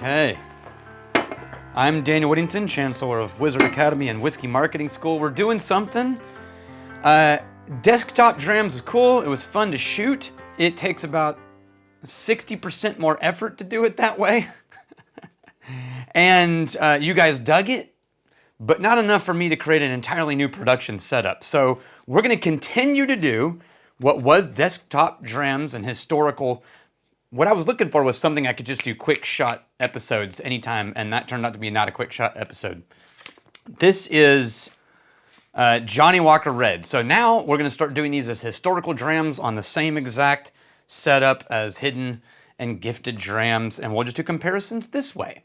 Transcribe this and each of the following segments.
Okay. I'm Daniel Whittington, Chancellor of Wizard Academy and Whiskey Marketing School. We're doing something. Desktop Drams is cool. It was fun to shoot. It takes about 60% more effort to do it that way. And you guys dug it, but not enough for me to create an entirely new production setup. So we're going to continue to do what was Desktop Drams and historical. What I was looking for was something I could just do quick shot episodes anytime, and that turned out to be not a quick shot episode. This is Johnnie Walker Red. So now we're going to start doing these as historical drams on the same exact setup as hidden and gifted drams, and we'll just do comparisons this way.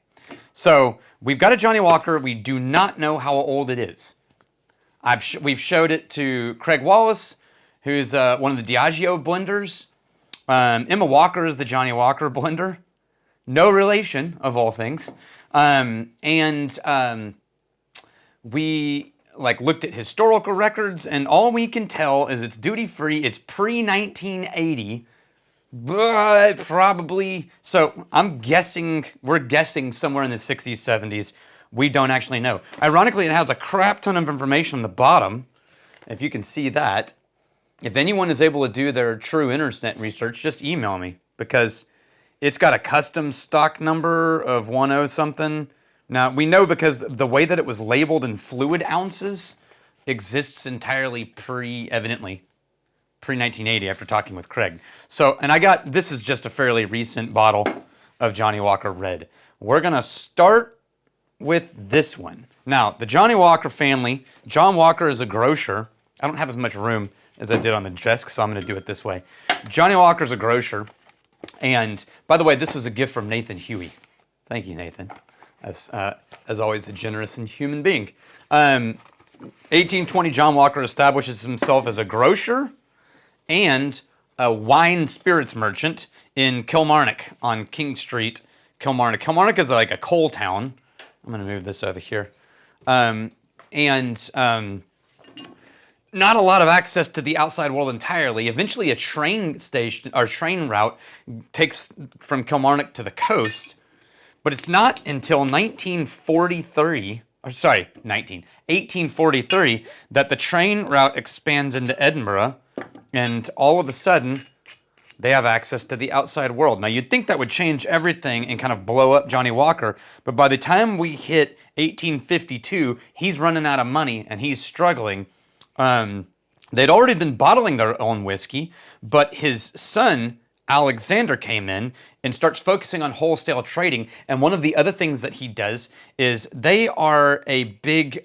So we've got a Johnnie Walker. We do not know how old it is. We've showed it to Craig Wallace, who's one of the Diageo blenders. Emma Walker is the Johnnie Walker blender. No relation, of all things. We looked at historical records, and all we can tell is it's duty-free. It's pre-1980, but probably... So we're guessing somewhere in the 60s, 70s. We don't actually know. Ironically, it has a crap ton of information on the bottom, if you can see that. If anyone is able to do their true internet research, just email me, because it's got a custom stock number of 10 something. Now, we know because the way that it was labeled in fluid ounces exists entirely evidently pre-1980 after talking with Craig. So, and this is just a fairly recent bottle of Johnnie Walker Red. We're going to start with this one. Now, the Johnnie Walker family, John Walker is a grocer. I don't have as much room as I did on the desk, so I'm going to do it this way. Johnnie Walker's a grocer, and by the way, this was a gift from Nathan Huey. Thank you, Nathan. As always, a generous and human being. 1820, John Walker establishes himself as a grocer and a wine spirits merchant in Kilmarnock on King Street, Kilmarnock. Kilmarnock is like a coal town. I'm going to move this over here. Not a lot of access to the outside world entirely. Eventually, a train station or train route takes from Kilmarnock to the coast, but it's not until 1843 that the train route expands into Edinburgh, and all of a sudden, they have access to the outside world. Now, you'd think that would change everything and kind of blow up Johnnie Walker, but by the time we hit 1852, he's running out of money and he's struggling. They'd already been bottling their own whiskey, but his son, Alexander, came in and starts focusing on wholesale trading. And one of the other things that he does is they are a big,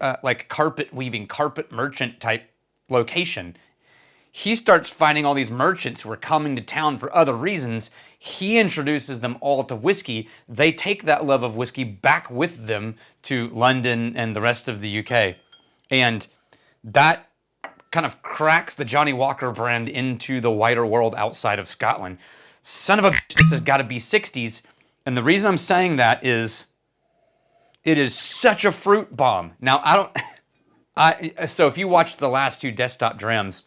carpet weaving, carpet merchant type location. He starts finding all these merchants who are coming to town for other reasons. He introduces them all to whiskey. They take that love of whiskey back with them to London and the rest of the UK. And that kind of cracks the Johnnie Walker brand into the wider world outside of Scotland. Son of a bitch, this has got to be 60s. And the reason I'm saying that is it is such a fruit bomb. Now, so if you watched the last two Desktop Drams,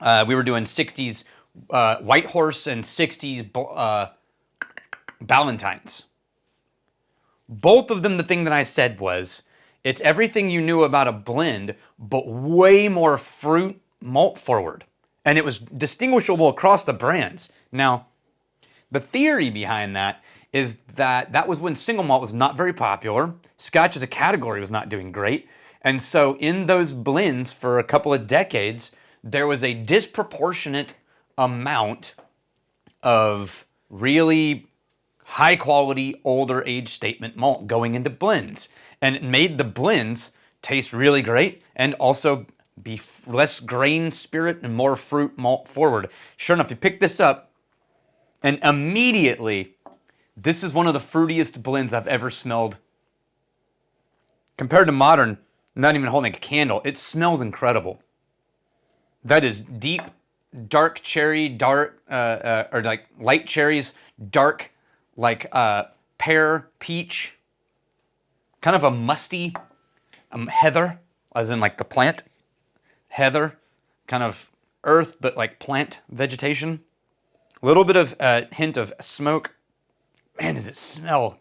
we were doing 60s White Horse and 60s Ballantines. Both of them, the thing that I said was, it's everything you knew about a blend, but way more fruit malt forward. And it was distinguishable across the brands. Now, the theory behind that is that was when single malt was not very popular. Scotch as a category was not doing great. And so in those blends for a couple of decades, there was a disproportionate amount of really high quality, older age statement malt going into blends. And it made the blends taste really great and also be less grain spirit and more fruit malt forward. Sure enough, you pick this up and immediately, this is one of the fruitiest blends I've ever smelled. Compared to modern, not even holding a candle, it smells incredible. That is deep, dark cherry, or like light cherries, dark, pear, peach, kind of a musty heather, as in like the plant. Heather, kind of earth, but like plant vegetation. A little bit of hint of smoke. Man, does it smell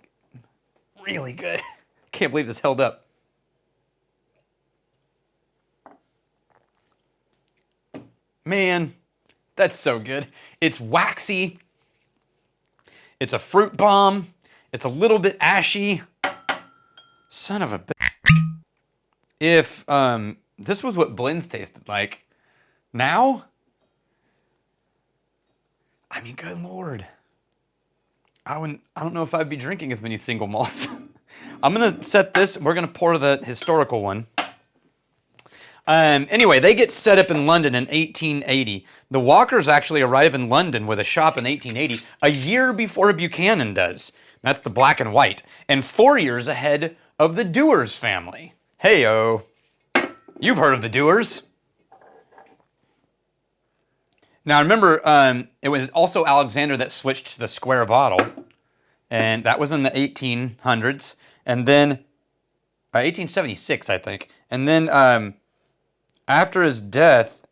really good. Can't believe this held up. Man, that's so good. It's waxy. It's a fruit bomb. It's a little bit ashy. Son of a bitch. If this was what blends tasted like, now, I mean, good Lord. I don't know if I'd be drinking as many single malts. I'm gonna set this, we're gonna pour the historical one. Anyway, they get set up in London in 1880. The Walkers actually arrive in London with a shop in 1880, a year before Buchanan does. That's the black and white, and 4 years ahead of the Dewars family. Hey-o. You've heard of the Dewars. Now remember, it was also Alexander that switched to the square bottle, and that was in the 1800s, and then 1876, I think, and then after his death,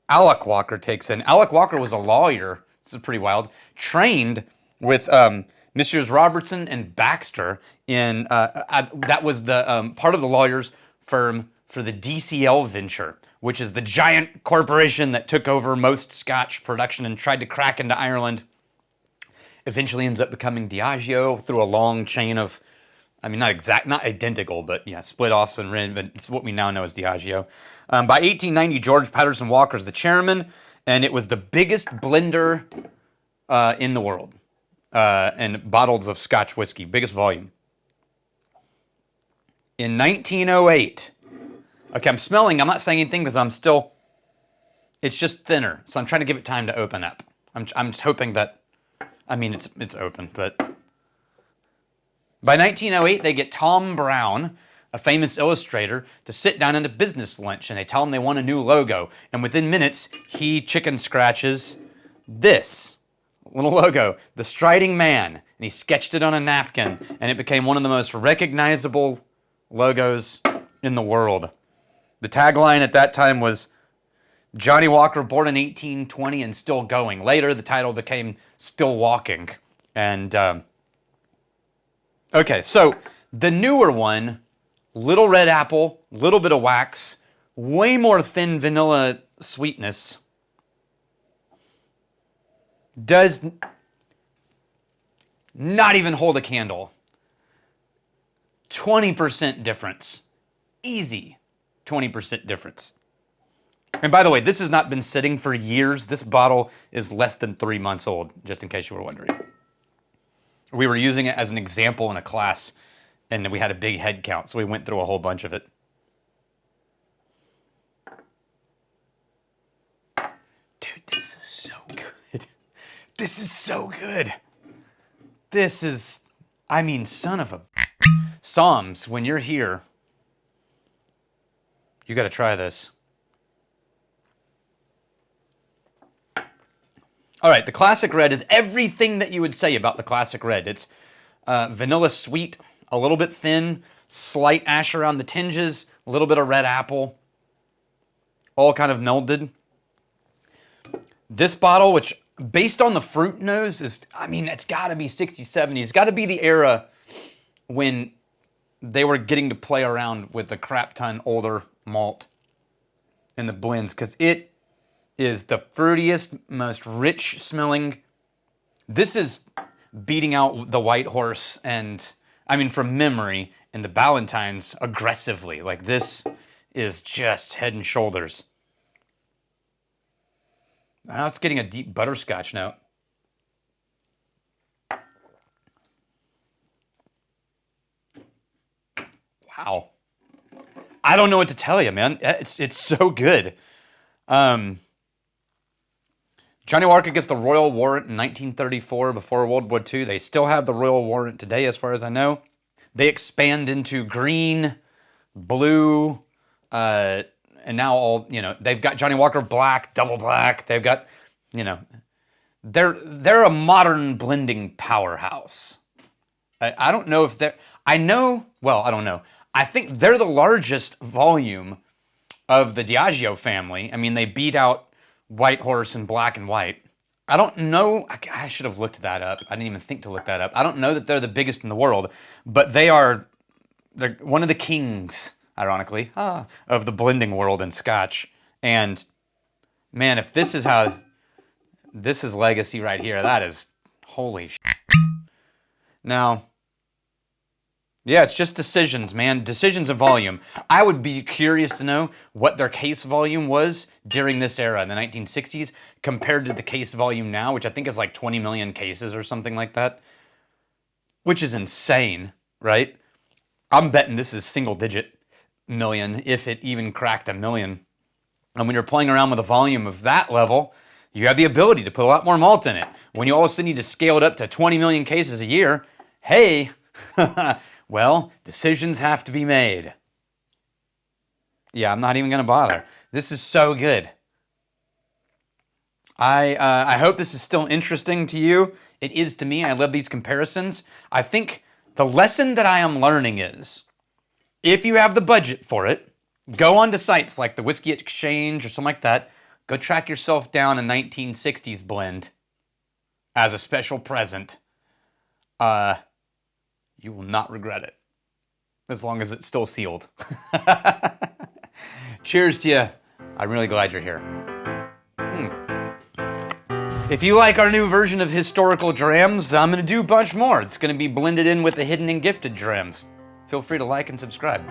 Alec Walker takes in. Alec Walker was a lawyer. This is pretty wild. Trained with Messrs. Robertson and Baxter in that was the part of the lawyers' firm for the DCL venture, which is the giant corporation that took over most Scotch production and tried to crack into Ireland. Eventually ends up becoming Diageo through a long chain of, I mean, not identical, but yeah, split offs and but it's what we now know as Diageo. By 1890, George Patterson Walker is the chairman, and it was the biggest blender in the world, and bottles of Scotch whiskey, biggest volume. In 1908, okay, I'm smelling, I'm not saying anything because it's just thinner, so I'm trying to give it time to open up. I'm just hoping that, I mean, it's open, but by 1908, they get Tom Brown, a famous illustrator, to sit down at a business lunch, and they tell him they want a new logo. And within minutes, he chicken scratches this little logo, the Striding Man, and he sketched it on a napkin, and it became one of the most recognizable logos in the world. The tagline at that time was, Johnnie Walker, born in 1820 and still going. Later, the title became Still Walking. And, okay, so the newer one, little red apple, little bit of wax, way more thin vanilla sweetness, does not even hold a candle. 20% difference. Easy 20% difference. And by the way, this has not been sitting for years. This bottle is less than 3 months old, just in case you were wondering. We were using it as an example in a class, and we had a big head count, so we went through a whole bunch of it. Dude, this is so good. This is so good. This is, I mean, son of a... Psalms, when you're here, you got to try this. All right, the Classic Red is everything that you would say about the Classic Red. It's vanilla sweet, a little bit thin, slight ash around the tinges, a little bit of red apple, all kind of melded. This bottle, which based on the fruit nose, is, I mean, it's got to be 60s, 70s. It's got to be the era when they were getting to play around with the crap ton older malt and the blends, because it is the fruitiest, most rich smelling. This is beating out the White Horse and, I mean, from memory, and the Ballantines aggressively. Like, this is just head and shoulders. Now it's getting a deep butterscotch note. Wow. I don't know what to tell you, man. It's so good. Johnnie Walker gets the Royal Warrant in 1934 before World War II. They still have the Royal Warrant today, as far as I know. They expand into green, blue, and now all, you know, they've got Johnnie Walker Black, Double Black. They've got, you know, they're a modern blending powerhouse. I don't know if they're, I know, well, I don't know. I think they're the largest volume of the Diageo family. I mean, they beat out White Horse and Black and White. I don't know. I should have looked that up. I didn't even think to look that up. I don't know that they're the biggest in the world, but they're one of the kings, ironically, of the blending world in Scotch. And man, if this is legacy right here, that is holy shit. Now, yeah, it's just decisions, man. Decisions of volume. I would be curious to know what their case volume was during this era in the 1960s compared to the case volume now, which I think is like 20 million cases or something like that, which is insane, right? I'm betting this is single-digit million, if it even cracked a million. And when you're playing around with a volume of that level, you have the ability to put a lot more malt in it. When you all of a sudden need to scale it up to 20 million cases a year, hey, well, decisions have to be made. Yeah, I'm not even going to bother. This is so good. I hope this is still interesting to you. It is to me. I love these comparisons. I think the lesson that I am learning is, if you have the budget for it, go onto sites like the Whiskey Exchange or something like that. Go track yourself down a 1960s blend as a special present. You will not regret it, as long as it's still sealed. Cheers to you. I'm really glad you're here. If you like our new version of historical drams, I'm going to do a bunch more. It's going to be blended in with the hidden and gifted drams. Feel free to like and subscribe.